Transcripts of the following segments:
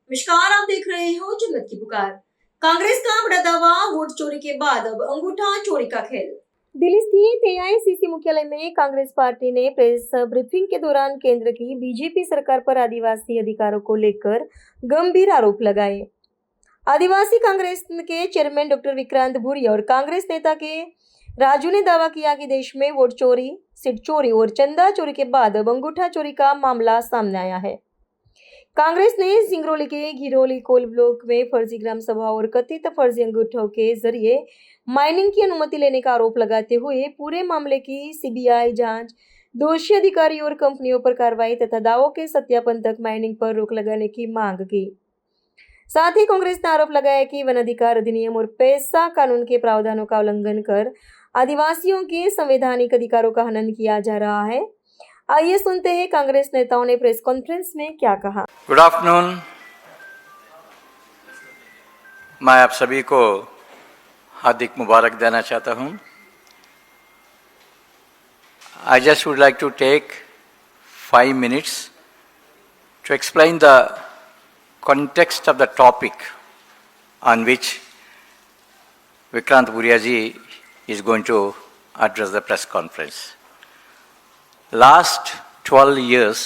नमस्कार, आप देख रहे हो जन्नत की पुकार। कांग्रेस का बड़ा दावा, वोट चोरी के बाद अब अंगूठा चोरी का खेल। दिल्ली स्थित एआईसीसी मुख्यालय में कांग्रेस पार्टी ने प्रेस ब्रीफिंग के दौरान केंद्र की बीजेपी सरकार पर आदिवासी अधिकारों को लेकर गंभीर आरोप लगाए। आदिवासी कांग्रेस के चेयरमैन डॉक्टर विक्रांत भूरिया और कांग्रेस नेता के राजू ने दावा किया कि देश में वोट चोरी, सीट चोरी और चंदा चोरी के बाद अब अंगूठा चोरी का मामला सामने आया है। कांग्रेस ने सिंगरौली के घिरोली कोल ब्लॉक में फर्जी ग्राम सभा और कथित फर्जी अंगूठों के जरिए माइनिंग की अनुमति लेने का आरोप लगाते हुए पूरे मामले की सीबीआई जांच, दोषी अधिकारी और कंपनियों पर कार्रवाई तथा दावों के सत्यापन तक माइनिंग पर रोक लगाने की मांग की। साथ ही कांग्रेस ने आरोप लगाया कि वन अधिकार अधिनियम और पैसा कानून के प्रावधानों का उल्लंघन कर आदिवासियों के संवैधानिक अधिकारों का हनन किया जा रहा है। आइए सुनते हैं कांग्रेस नेताओं ने प्रेस कॉन्फ्रेंस में क्या कहा। Good afternoon. मैं आप सभी को हार्दिक मुबारक देना चाहता हूं। I just would like to take 5 minutes to explain the context of the topic on which Vikrant Bhuria ji is going to address the press conference. Last 12 years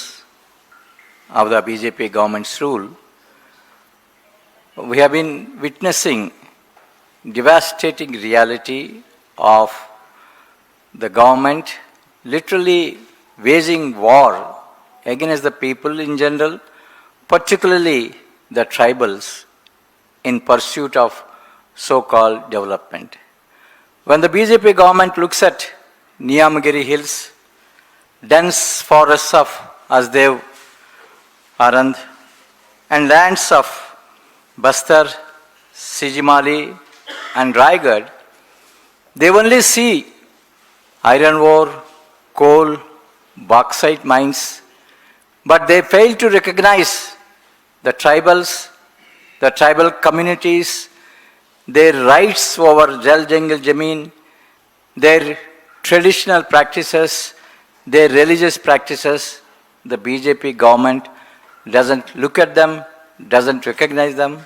of the BJP government's rule, we have been witnessing devastating reality of the government literally waging war against the people in general, particularly the tribals, in pursuit of so-called development. When the BJP government looks at Niyamagiri Hills, dense forests of Asdev, Arand, and lands of Bastar, Sijimali, and Raigad, they only see iron ore, coal, bauxite mines, but they fail to recognize the tribals, the tribal communities, their rights over Jal Jangal Jameen, their traditional practices, their religious practices. The BJP government doesn't look at them, doesn't recognize them.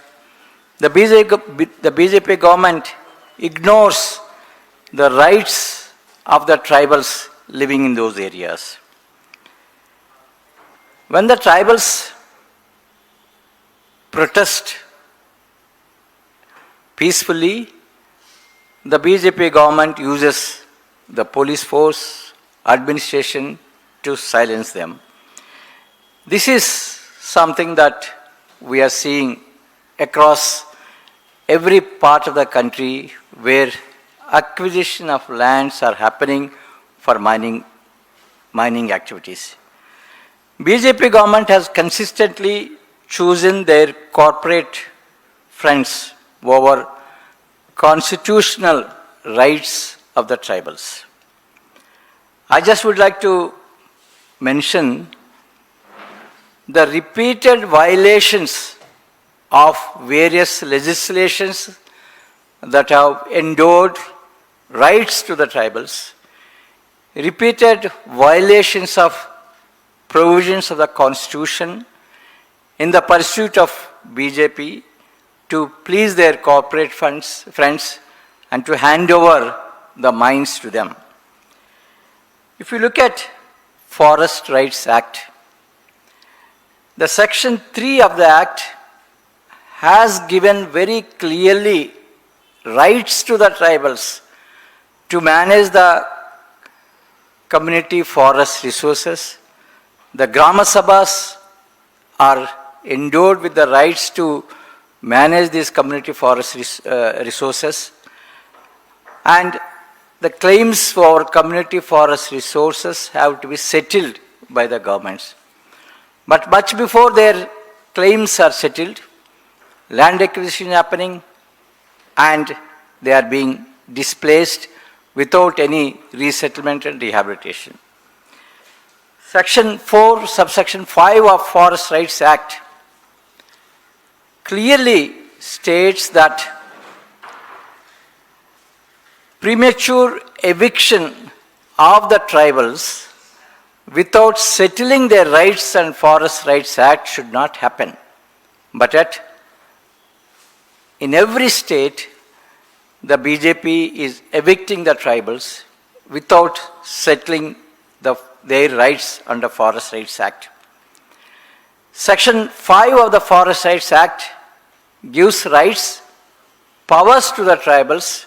The BJP government ignores the rights of the tribals living in those areas. When the tribals protest peacefully, the BJP government uses the police force, administration to silence them. This is something that we are seeing across every part of the country where acquisition of lands are happening for mining activities. BJP government has consistently chosen their corporate friends over constitutional rights of the tribals. I just would like to mention the repeated violations of various legislations that have endowed rights to the tribals, repeated violations of provisions of the Constitution in the pursuit of BJP to please their corporate friends and to hand over the mines to them. If you look at Forest Rights Act, the Section 3 of the Act has given very clearly rights to the tribals to manage the community forest resources. The Grama Sabhas are endowed with the rights to manage these community forest resources, and the claims for community forest resources have to be settled by the governments. But much before their claims are settled, land acquisition is happening and they are being displaced without any resettlement and rehabilitation. Section 4, subsection 5 of Forest Rights Act clearly states that premature eviction of the tribals without settling their rights and Forest Rights Act should not happen. But yet, in every state, the BJP is evicting the tribals without settling their rights under Forest Rights Act. Section 5 of the Forest Rights Act gives rights, powers to the tribals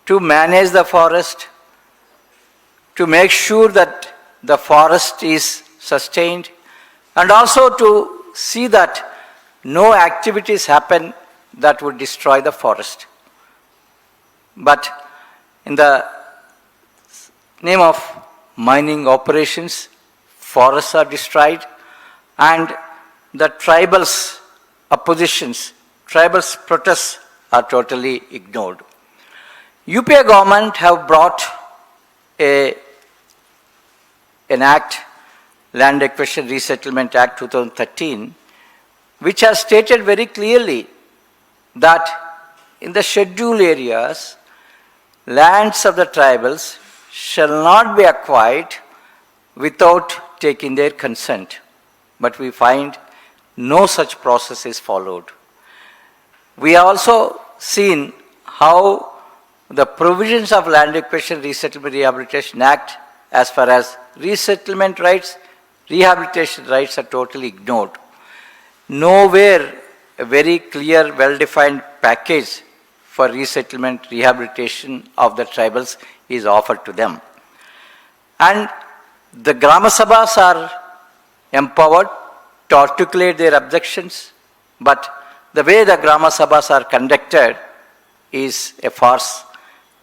to manage the forest, to make sure that the forest is sustained, and also to see that no activities happen that would destroy the forest. But in the name of mining operations, forests are destroyed, and the tribals' oppositions, tribals' protests are totally ignored. UPA government have brought an act, Land Acquisition Resettlement Act 2013, which has stated very clearly that in the scheduled areas, lands of the tribals shall not be acquired without taking their consent. But we find no such process is followed. We have also seen how the provisions of Land Acquisition Resettlement Rehabilitation Act, as far as resettlement rights, rehabilitation rights, are totally ignored. Nowhere a very clear, well-defined package for resettlement, rehabilitation of the tribals is offered to them. And the Grama Sabhas are empowered to articulate their objections, but the way the Grama Sabhas are conducted is a farce.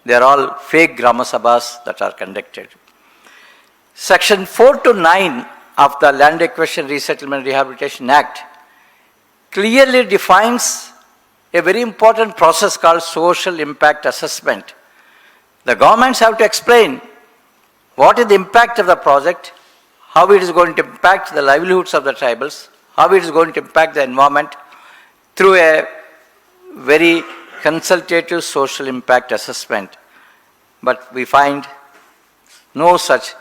They are all fake Grama Sabhas that are conducted. Section 4 to 9 of the Land Acquisition Resettlement Rehabilitation Act clearly defines a very important process called social impact assessment. The governments have to explain what is the impact of the project, how it is going to impact the livelihoods of the tribals, how it is going to impact the environment through a very consultative social impact assessment. But we find no such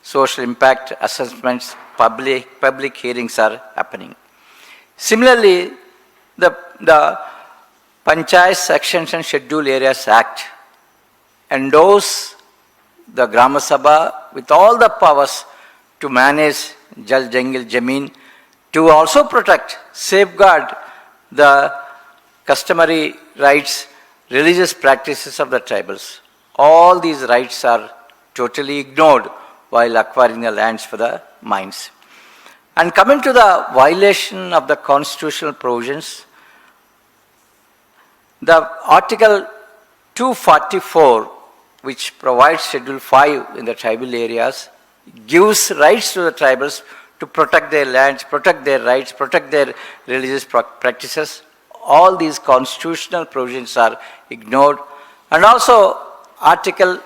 social impact assessments, public hearings are happening. Similarly, the Panchayat Sections and Scheduled Areas Act endows the Grama Sabha with all the powers to manage Jal Jangal Jameen, to also protect, safeguard the customary rights, religious practices of the tribals. All these rights are totally ignored while acquiring the lands for the mines. And coming to the violation of the constitutional provisions, the Article 244, which provides Schedule 5 in the tribal areas, gives rights to the tribals to protect their lands, protect their rights, protect their religious practices. All these constitutional provisions are ignored. And also Article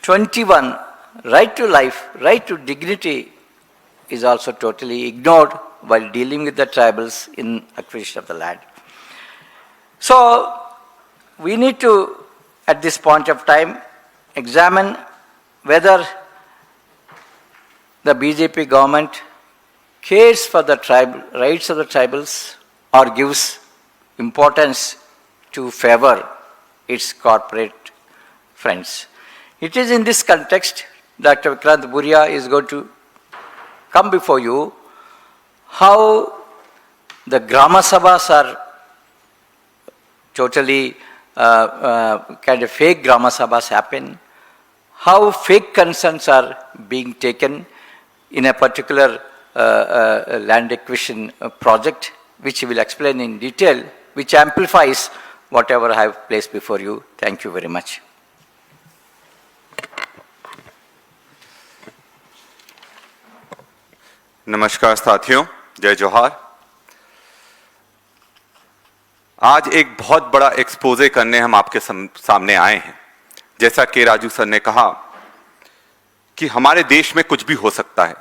21, right to life, right to dignity, is also totally ignored while dealing with the tribals in acquisition of the land. So we need to, at this point of time, examine whether the BJP government cares for the rights of the tribals or gives importance to favor its corporate friends. It is in this context Dr. Vikrant Bhuria is going to come before you how the Grama Sabhas are totally kind of fake Grama Sabhas happen, how fake concerns are being taken in a particular land acquisition project, which he will explain in detail, which amplifies whatever I have placed before you. Thank you very much. नमस्कार साथियों, जय जोहार। आज एक बहुत बड़ा exposé करने हम आपके सामने आए हैं। जैसा कि राजू सर ने कहा कि हमारे देश में कुछ भी हो सकता है,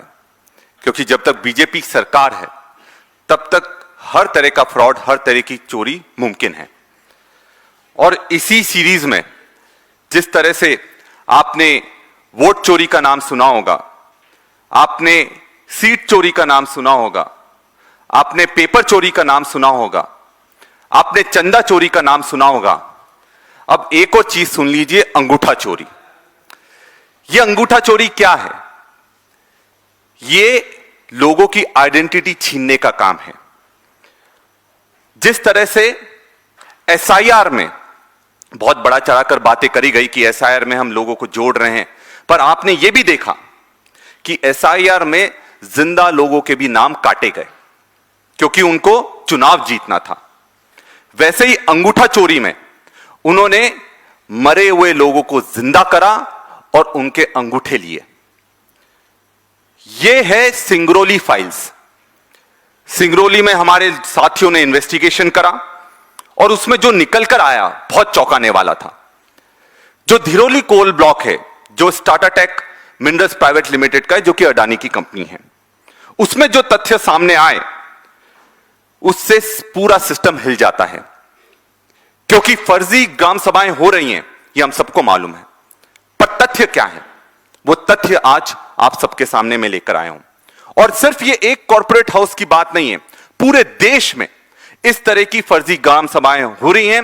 क्योंकि जब तक बीजेपी सरकार है तब तक हर तरह का फ्रॉड, हर तरह की चोरी मुमकिन है। और इसी सीरीज में जिस तरह से आपने वोट चोरी का नाम सुना होगा, आपने सीट चोरी का नाम सुना होगा, आपने पेपर चोरी का नाम सुना होगा, आपने चंदा चोरी का नाम सुना होगा। अब एक और चीज सुन लीजिए, अंगूठा चोरी। यह अंगूठा चोरी क्या है? ये लोगों की आइडेंटिटी छीनने का काम है। जिस तरह से एसआईआर में बहुत बड़ा चढ़ाकर बातें करी गई कि एसआईआर में हम लोगों को जोड़ रहे हैं, पर आपने यह भी देखा कि एसआईआर में जिंदा लोगों के भी नाम काटे गए क्योंकि उनको चुनाव जीतना था। वैसे ही अंगूठा चोरी में उन्होंने मरे हुए लोगों को जिंदा करा और उनके अंगूठे लिए। यह है सिंगरौली फाइल्स। सिंगरौली में हमारे साथियों ने इन्वेस्टिगेशन करा और उसमें जो निकल कर आया बहुत चौंकाने वाला था। जो धिरोली कोल ब्लॉक है, जो Tata tech minerals private limited का है, जो कि अडानी की कंपनी है, उसमें जो तथ्य सामने आए उससे पूरा सिस्टम हिल जाता है क्योंकि फर्जी ग्राम सभाएं हो रही हैं, यह हम सबको मालूम है। पर तथ्य क्या है? वो तथ्य आज आप सबके सामने मैं लेकर आया हूं। और सिर्फ ये एक कॉर्पोरेट हाउस की बात नहीं है, पूरे देश में इस तरह की फर्जी ग्राम सभाएं हो रही हैं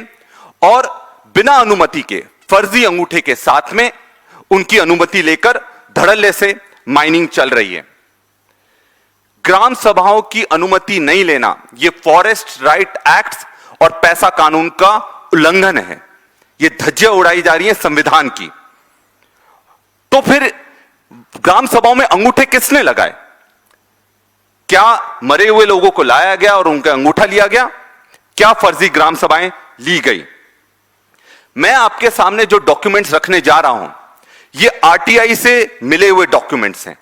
और बिना अनुमति के फर्जी अंगूठे के साथ में उनकी अनुमति लेकर धड़ल्ले से माइनिंग चल रही है। ग्राम सभाओं की अनुमति नहीं लेना यह फॉरेस्ट राइट एक्ट और पैसा कानून का उल्लंघन है। यह धज्जियां उड़ाई जा रही है संविधान की। तो फिर ग्राम सभाओं में अंगूठे किसने लगाए? क्या मरे हुए लोगों को लाया गया और उनका अंगूठा लिया गया? क्या फर्जी ग्राम सभाएं ली गई? मैं आपके सामने जो डॉक्यूमेंट्स रखने जा रहा हूं, ये आरटीआई से मिले हुए डॉक्यूमेंट्स हैं।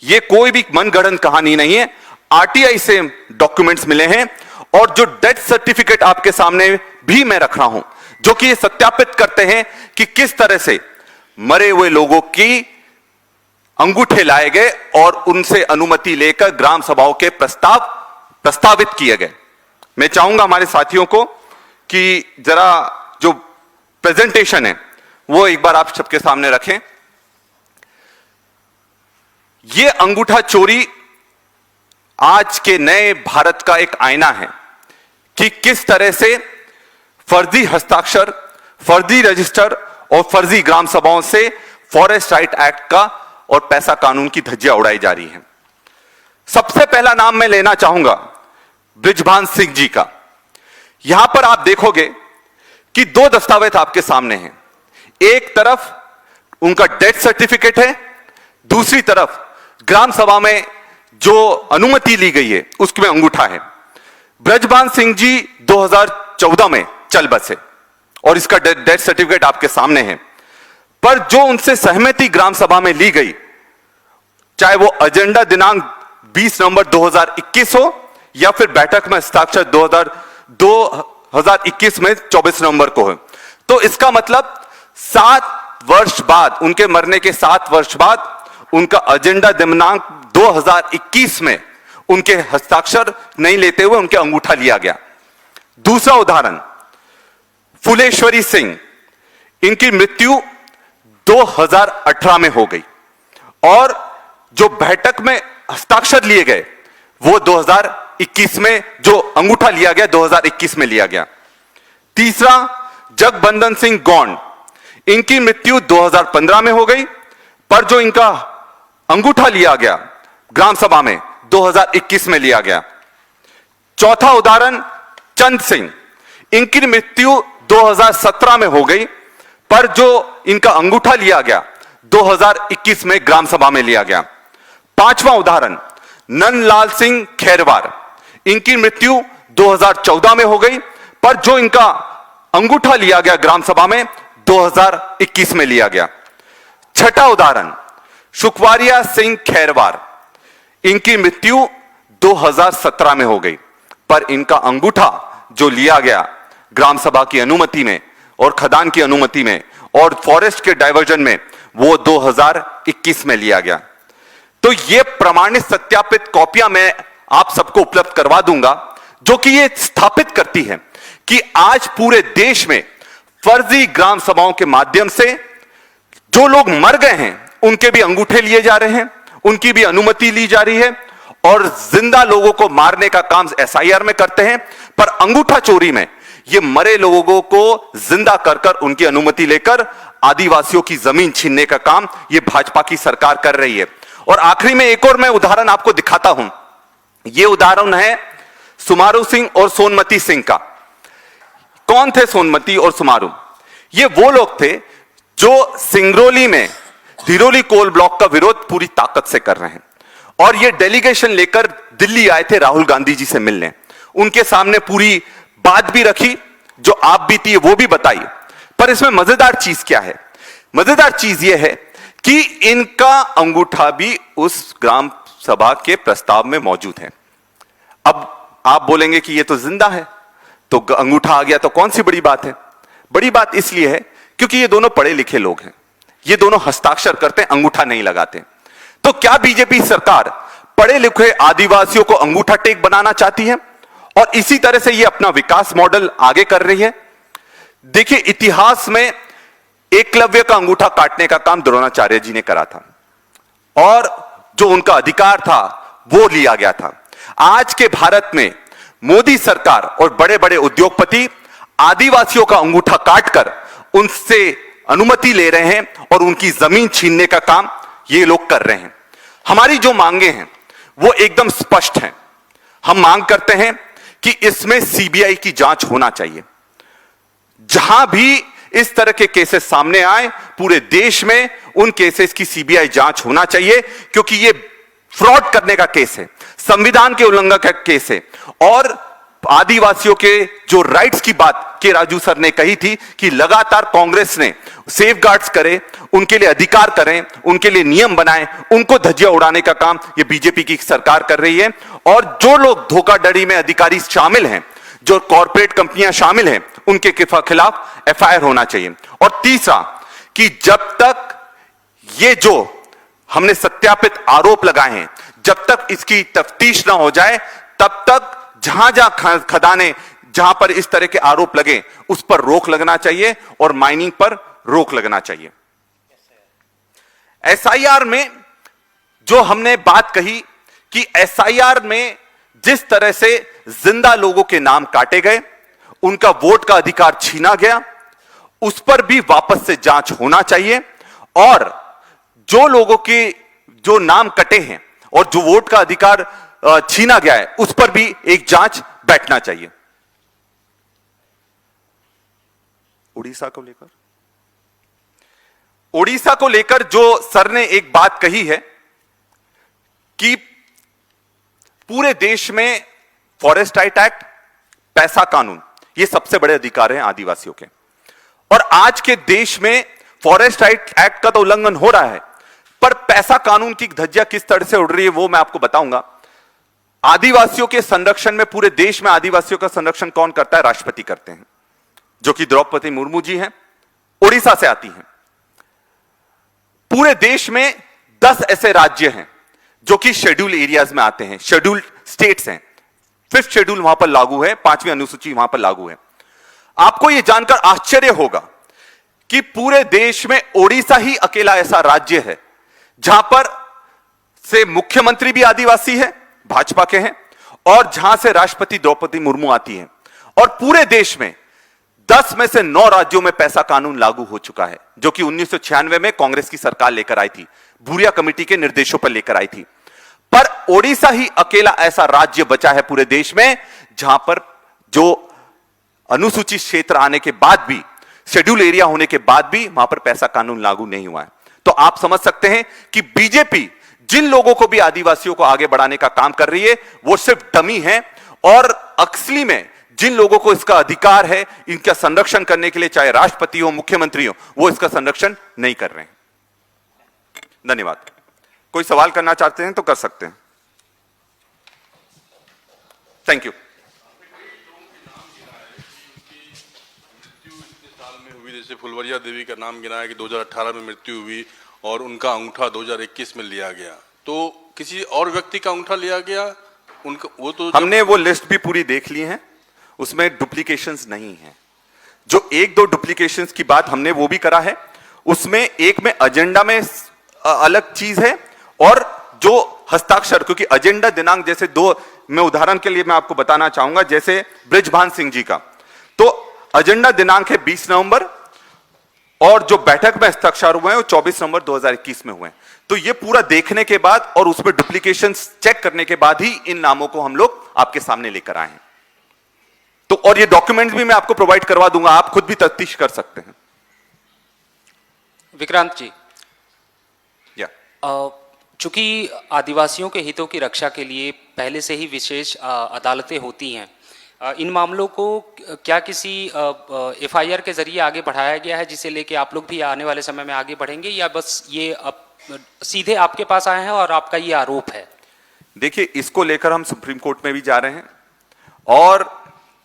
ये कोई भी मनगढ़ंत कहानी नहीं है, आरटीआई से डॉक्यूमेंट्स मिले हैं। और जो डेथ सर्टिफिकेट आपके सामने भी मैं रख रहा हूं, जो कि ये सत्यापित करते हैं कि किस तरह से मरे हुए लोगों की अंगूठे लाए गए और उनसे अनुमति लेकर ग्राम सभाओं के प्रस्तावित किए गए। मैं चाहूंगा हमारे साथियों को कि जरा जो प्रेजेंटेशन है वो एक बार आप सबके सामने रखें। ये अंगूठा चोरी आज के नए भारत का एक आईना है कि किस तरह से फर्जी हस्ताक्षर, फर्जी रजिस्टर और फर्जी ग्राम सभाओं से फॉरेस्ट राइट एक्ट का और पैसा कानून की धज्जियां उड़ाई जा रही हैं। सबसे पहला नाम मैं लेना चाहूंगा बृजभान सिंह जी का। यहां पर आप देखोगे कि दो दस्तावेज आपके सामने हैं। एक तरफ उनका डेथ सर्टिफिकेट है, दूसरी तरफ ग्राम सभा में जो अनुमति ली गई है उसमें अंगूठा है। बृजभान सिंह जी 2014 में चल बसे और इसका डेथ सर्टिफिकेट आपके सामने है। पर जो उनसे सहमति ग्राम सभा में ली गई, चाहे वो एजेंडा दिनांक 20 नवंबर 2021 हो या फिर बैठक में हस्ताक्षर 2021 में 24 नवंबर को हो, तो इसका मतलब 7 वर्ष बाद, उनके मरने के 7 वर्ष बाद उनका एजेंडा दिनांक 2021 में उनके हस्ताक्षर नहीं लेते हुए उनके अंगूठा लिया गया। दूसरा उदाहरण फुलेश्वरी सिंह, इनकी मृत्यु 2018 में हो गई और जो बैठक में हस्ताक्षर लिए गए वो 2021 में, जो अंगूठा लिया गया 2021 में लिया गया। तीसरा जगबंदन सिंह गौंड, इनकी मृत्यु 2015 में हो गई पर जो इनका अंगूठा लिया गया ग्राम सभा में 2021 में लिया गया। चौथा उदाहरण चंद सिंह, इनकी मृत्यु 2017 में हो गई पर जो इनका अंगूठा लिया गया 2021 में ग्राम सभा में लिया गया। पांचवा उदाहरण नंदलाल सिंह खैरवार, इनकी मृत्यु 2014 में हो गई पर जो इनका अंगूठा लिया गया ग्राम सभा में 2021 में लिया गया। छठा उदाहरण सुखवारिया सिंह खैरवार, इनकी मृत्यु 2017 में हो गई पर इनका अंगूठा जो लिया गया ग्राम सभा की अनुमति में और खदान की अनुमति में और फॉरेस्ट के डाइवर्जन में वो 2021 में लिया गया। तो ये प्रमाणित सत्यापित कॉपियां मैं आप सबको उपलब्ध करवा दूंगा जो कि ये स्थापित करती है कि आज पूरे देश में फर्जी ग्राम सभाओं के माध्यम से जो लोग मर गए हैं उनके भी अंगूठे लिए जा रहे हैं, उनकी भी अनुमति ली जा रही है और जिंदा लोगों को मारने का काम एसआईआर में करते हैं, पर अंगूठा चोरी में ये मरे लोगों को जिंदा कर कर उनकी अनुमति लेकर आदिवासियों की जमीन छीनने का काम ये भाजपा की सरकार कर रही है। और आखिरी में एक और मैं उदाहरण आपको दिखाता हूं। यह उदाहरण है सुमारू सिंह और सोनमती सिंह का। कौन थे सोनमती और सुमारू? ये वो लोग थे जो सिंगरौली में धिरोली कोल ब्लॉक का विरोध पूरी ताकत से कर रहे हैं, और ये डेलीगेशन लेकर दिल्ली आए थे राहुल गांधी जी से मिलने। उनके सामने पूरी बात भी रखी, जो आप बीती है वो भी बताई। पर इसमें मजेदार चीज क्या है? मजेदार चीज यह है कि इनका अंगूठा भी उस ग्राम सभा के प्रस्ताव में मौजूद है। अब आप बोलेंगे कि ये तो जिंदा है, तो अंगूठा आ गया तो कौन सी बड़ी बात है? बड़ी बात इसलिए है क्योंकि ये दोनों पढ़े लिखे लोग हैं, ये दोनों हस्ताक्षर करते हैं, अंगूठा नहीं लगाते। तो क्या बीजेपी सरकार पढ़े लिखे आदिवासियों को अंगूठा टेक बनाना चाहती है और इसी तरह से ये अपना विकास मॉडल आगे कर रही है? देखिए, इतिहास में एकलव्य का अंगूठा काटने का काम द्रोणाचार्य जी ने करा था और जो उनका अधिकार था वो लिया गया था। आज के भारत में मोदी सरकार और बड़े बड़े उद्योगपति आदिवासियों का अंगूठा काटकर उनसे अनुमति ले रहे हैं और उनकी जमीन छीनने का काम ये लोग कर रहे हैं। हमारी जो मांगे हैं वो एकदम स्पष्ट हैं। हम मांग करते हैं कि इसमें सीबीआई की जांच होना चाहिए। जहां भी इस तरह के केसेस सामने आए पूरे देश में उन केसेस की सीबीआई जांच होना चाहिए, क्योंकि ये फ्रॉड करने का केस है, संविधान के उल्लंघन का केस है। और आदिवासियों के जो राइट्स की बात के राजू सर ने कही थी कि लगातार कांग्रेस ने सेफगार्ड्स करे, उनके लिए अधिकार करें, उनके लिए नियम बनाएं, उनको धज्जियां उड़ाने का काम ये बीजेपी की सरकार कर रही है। और जो लोग धोखाधड़ी में अधिकारी शामिल हैं, जो कॉर्पोरेट कंपनियां शामिल हैं, उनके खिलाफ एफआईआर होना चाहिए। और तीसरा कि जब तक ये जो हमने सत्यापित आरोप लगाए हैं, जब तक इसकी तफ्तीश ना हो जाए, तब तक जहां जहां खदानें, जहां पर इस तरह के आरोप लगे उस पर रोक लगना चाहिए और माइनिंग पर रोक लगना चाहिए। एसआईआर में जो हमने बात कही कि एसआईआर में जिस तरह से जिंदा लोगों के नाम काटे गए, उनका वोट का अधिकार छीना गया, उस पर भी वापस से जांच होना चाहिए। और जो लोगों के जो नाम कटे हैं और जो वोट का अधिकार छीना गया है, उस पर भी एक जांच बैठना चाहिए। उड़ीसा को लेकर जो सर ने एक बात कही है कि पूरे देश में फॉरेस्ट राइट एक्ट, पैसा कानून, ये सबसे बड़े अधिकार हैं आदिवासियों के। और आज के देश में फॉरेस्ट राइट एक्ट का तो उल्लंघन हो रहा है, पर पैसा कानून की धज्जियां किस तरह से उड़ रही है वो मैं आपको बताऊंगा। आदिवासियों के संरक्षण में, पूरे देश में आदिवासियों का संरक्षण कौन करता है? राष्ट्रपति करते हैं, जो कि द्रौपदी मुर्मू जी हैं, उड़ीसा से आती हैं। पूरे देश में 10 ऐसे राज्य हैं जो कि शेड्यूल एरियाज में आते हैं, शेड्यूल स्टेट्स हैं। 5th शेड्यूल वहां पर लागू है, 5वीं अनुसूची वहां पर लागू है। आपको यह जानकर आश्चर्य होगा कि पूरे देश में ओडिशा ही अकेला ऐसा राज्य है जहां पर से मुख्यमंत्री भी आदिवासी है, भाजपा के हैं, और जहां से राष्ट्रपति द्रौपदी मुर्मू आती हैं। और पूरे देश में 10 में से 9 राज्यों में पैसा कानून लागू हो चुका है, जो कि 1996 में कांग्रेस की सरकार लेकर आई थी, भूरिया कमेटी के निर्देशों पर लेकर आई थी। पर ओडिशा ही अकेला ऐसा राज्य बचा है पूरे देश में जहां पर जो अनुसूचित क्षेत्र आने के बाद भी, शेड्यूल एरिया होने के बाद भी वहां पर पैसा कानून लागू नहीं हुआ है। तो आप समझ सकते हैं कि बीजेपी जिन लोगों को भी आदिवासियों को आगे बढ़ाने का काम कर रही है वो सिर्फ डमी है, और असली में जिन लोगों को इसका अधिकार है इनका संरक्षण करने के लिए, चाहे राष्ट्रपति हो, मुख्यमंत्री हो, वो इसका संरक्षण नहीं कर रहे हैं। धन्यवाद। कोई सवाल करना चाहते हैं तो कर सकते हैं। Thank you. जैसे फुलवरिया देवी का नाम गिनाया कि 2018 में मृत्यु हुई और उनका अंगूठा 2021 में लिया गया, तो किसी और व्यक्ति का अंगूठा लिया गया उनका, वो तो हमने वो लिस्ट भी पूरी देख ली है, उसमें डुप्लीकेशंस नहीं है। जो 1-2 डुप्लीकेशंस की बात हमने वो भी करा है, उसमें एक में एजेंडा में अलग चीज है और जो हस्ताक्षर, क्योंकि एजेंडा दिनांक जैसे दो, मैं उदाहरण के लिए मैं आपको बताना चाहूंगा, जैसे ब्रिजभान सिंह जी का, तो एजेंडा दिनांक है 20 नवंबर और जो बैठक में हस्ताक्षर हुए हैं वो 24 नवंबर 2021 में हुए हैं। तो ये पूरा देखने के बाद और उसमें डुप्लीकेशन चेक करने के बाद ही इन नामों को हम लोग आपके सामने लेकर आए हैं। तो और ये डॉक्यूमेंट्स भी मैं आपको प्रोवाइड करवा दूंगा, आप खुद भी तफ्तीश कर सकते हैं। विक्रांत जी, या चूंकि आदिवासियों के हितों की रक्षा के लिए पहले से ही विशेष अदालतें होती हैं, इन मामलों को क्या किसी एफआईआर के जरिए आगे बढ़ाया गया है, जिसे लेके आप लोग भी आने वाले समय में आगे बढ़ेंगे, या बस ये अब सीधे आपके पास आए हैं और आपका ये आरोप है? देखिए, इसको लेकर हम सुप्रीम कोर्ट में भी जा रहे हैं और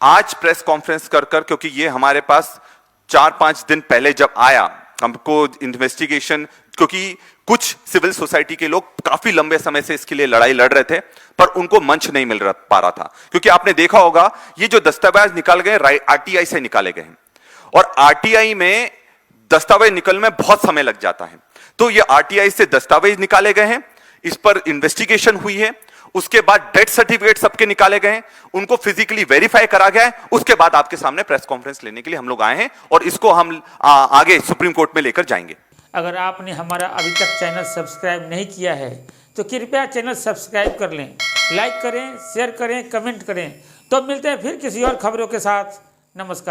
आज प्रेस कॉन्फ्रेंस कर क्योंकि ये हमारे पास 4-5 दिन पहले जब आया हमको इन्वेस्टिगेशन, क्योंकि कुछ सिविल सोसाइटी के लोग काफी लंबे समय से इसके लिए लड़ाई लड़ रहे थे पर उनको मंच नहीं मिल पा रहा था, क्योंकि आपने देखा होगा ये जो दस्तावेज निकाल गए आरटीआई से निकाले गए हैं और आरटीआई में दस्तावेज निकलने में बहुत समय लग जाता है। तो ये आरटीआई से दस्तावेज निकाले गए हैं, इस पर इन्वेस्टिगेशन हुई है, उसके बाद डेथ सर्टिफिकेट सबके निकाले गए हैं, उनको फिजिकली वेरीफाई करा गया है, उसके बाद आपके सामने प्रेस कॉन्फ्रेंस लेने के लिए हम लोग आए हैं और इसको हम आगे सुप्रीम कोर्ट में लेकर जाएंगे। अगर आपने हमारा अभी तक चैनल सब्सक्राइब नहीं किया है तो कृपया चैनल सब्सक्राइब कर लें, लाइक करें, शेयर करें, कमेंट करें। तो मिलते हैं फिर किसी और खबरों के साथ। नमस्कार।